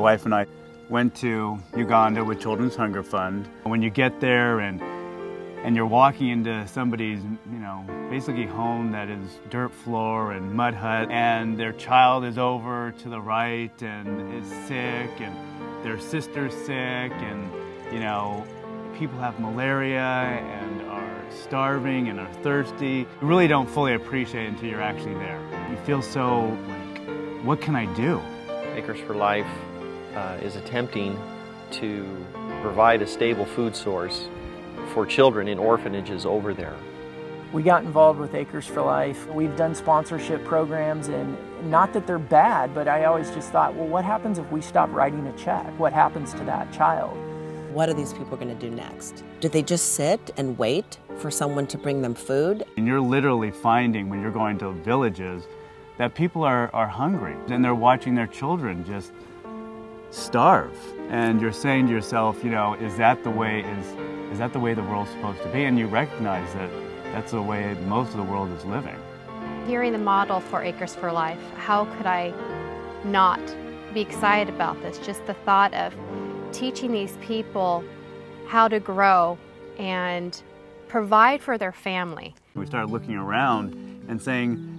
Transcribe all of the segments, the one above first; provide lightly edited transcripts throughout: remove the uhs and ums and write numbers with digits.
wife and I went to Uganda with Children's Hunger Fund. When you get there and you're walking into somebody's, basically home that is dirt floor and mud hut, and their child is over to the right and is sick, and their sister's sick, and, people have malaria and are starving and are thirsty. You really don't fully appreciate it until you're actually there. You feel so like, what can I do? Acres for Life is attempting to provide a stable food source for children in orphanages over there. We got involved with Acres for Life. We've done sponsorship programs, and not that they're bad, but I always just thought, well, what happens if we stop writing a check? What happens to that child? What are these people going to do next? Do they just sit and wait for someone to bring them food? And you're literally finding, when you're going to villages, that people are hungry, and they're watching their children just starve. And you're saying to yourself, is that the way the world's supposed to be? And you recognize that that's the way most of the world is living. Hearing the model for Acres for Life, how could I not be excited about this? Just the thought of teaching these people how to grow and provide for their family. We started looking around and saying,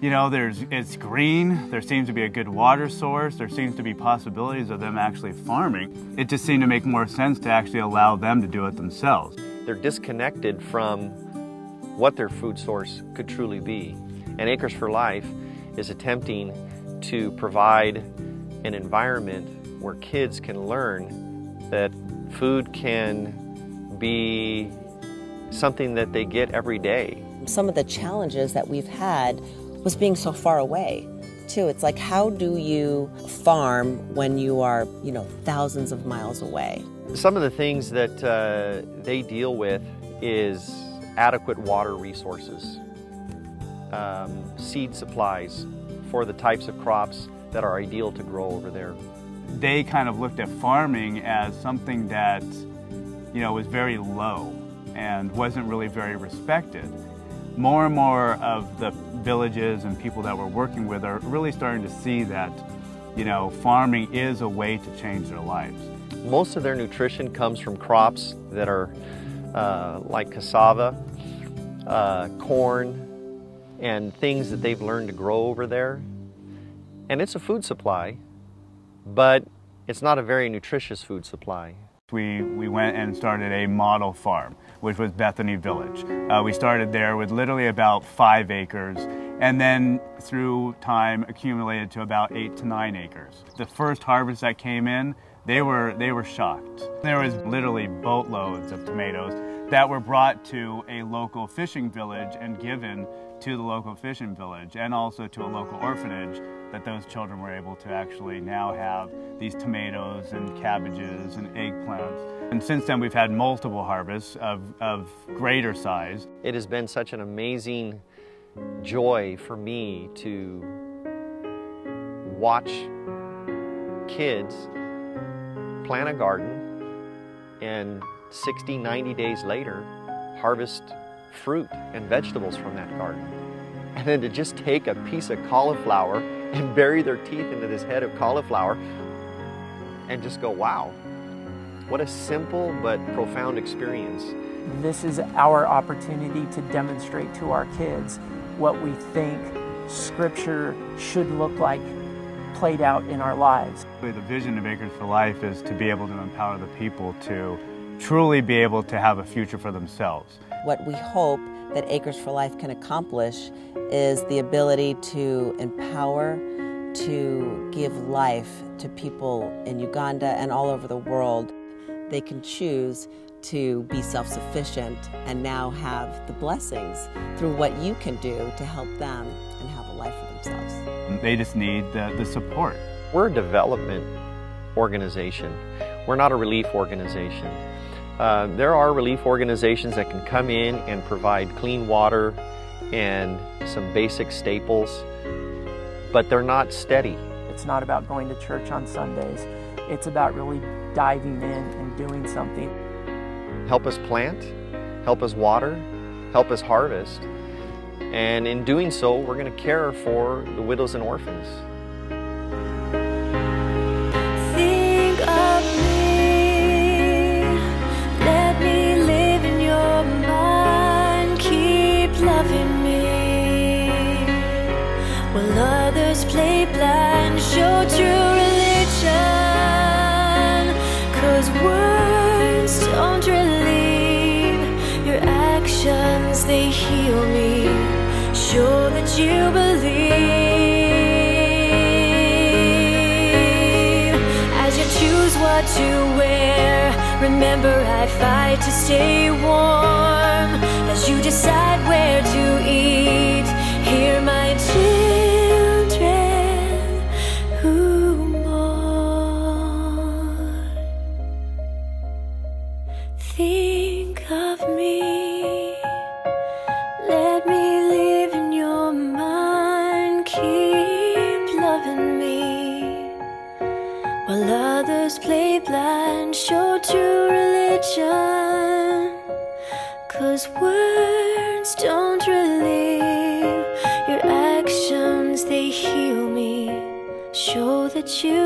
it's green, there seems to be a good water source, there seems to be possibilities of them actually farming. It just seemed to make more sense to actually allow them to do it themselves. They're disconnected from what their food source could truly be. And Acres for Life is attempting to provide an environment where kids can learn that food can be something that they get every day. Some of the challenges that we've had was being so far away, too. It's like, how do you farm when you are, thousands of miles away? Some of the things that they deal with is adequate water resources, seed supplies for the types of crops that are ideal to grow over there. They kind of looked at farming as something that, was very low and wasn't really very respected. More and more of the villages and people that we're working with are really starting to see that, farming is a way to change their lives. Most of their nutrition comes from crops that are like cassava, corn, and things that they've learned to grow over there. And it's a food supply, but it's not a very nutritious food supply. We went and started a model farm, which was Bethany Village. We started there with literally about 5 acres, and then through time accumulated to about 8 to 9 acres. The first harvest that came in, they were shocked. There was literally boatloads of tomatoes that were brought to a local fishing village and given to the local fishing village, and also to a local orphanage, that those children were able to actually now have these tomatoes and cabbages and eggplants. And since then we've had multiple harvests of greater size. It has been such an amazing joy for me to watch kids plant a garden and 60, 90 days later harvest fruit and vegetables from that garden. And then to just take a piece of cauliflower and bury their teeth into this head of cauliflower and just go, wow, what a simple but profound experience. This is our opportunity to demonstrate to our kids what we think Scripture should look like played out in our lives. The vision of Acres for Life is to be able to empower the people to truly be able to have a future for themselves. What we hope that Acres for Life can accomplish is the ability to empower, to give life to people in Uganda and all over the world. They can choose to be self-sufficient and now have the blessings through what you can do to help them and have a life for themselves. They just need the support. We're a development organization. We're not a relief organization. There are relief organizations that can come in and provide clean water and some basic staples, but they're not steady. It's not about going to church on Sundays. It's about really diving in and doing something. Help us plant, help us water, help us harvest, and in doing so, we're going to care for the widows and orphans. they heal me. Show that you believe. As you choose what to wear, remember I fight to stay warm. As you decide where to eat, hear my children who mourn. Think of me, let me live in your mind. Keep loving me while others play blind. Show true religion, 'cause words don't relieve. Your actions, they heal me. Show that you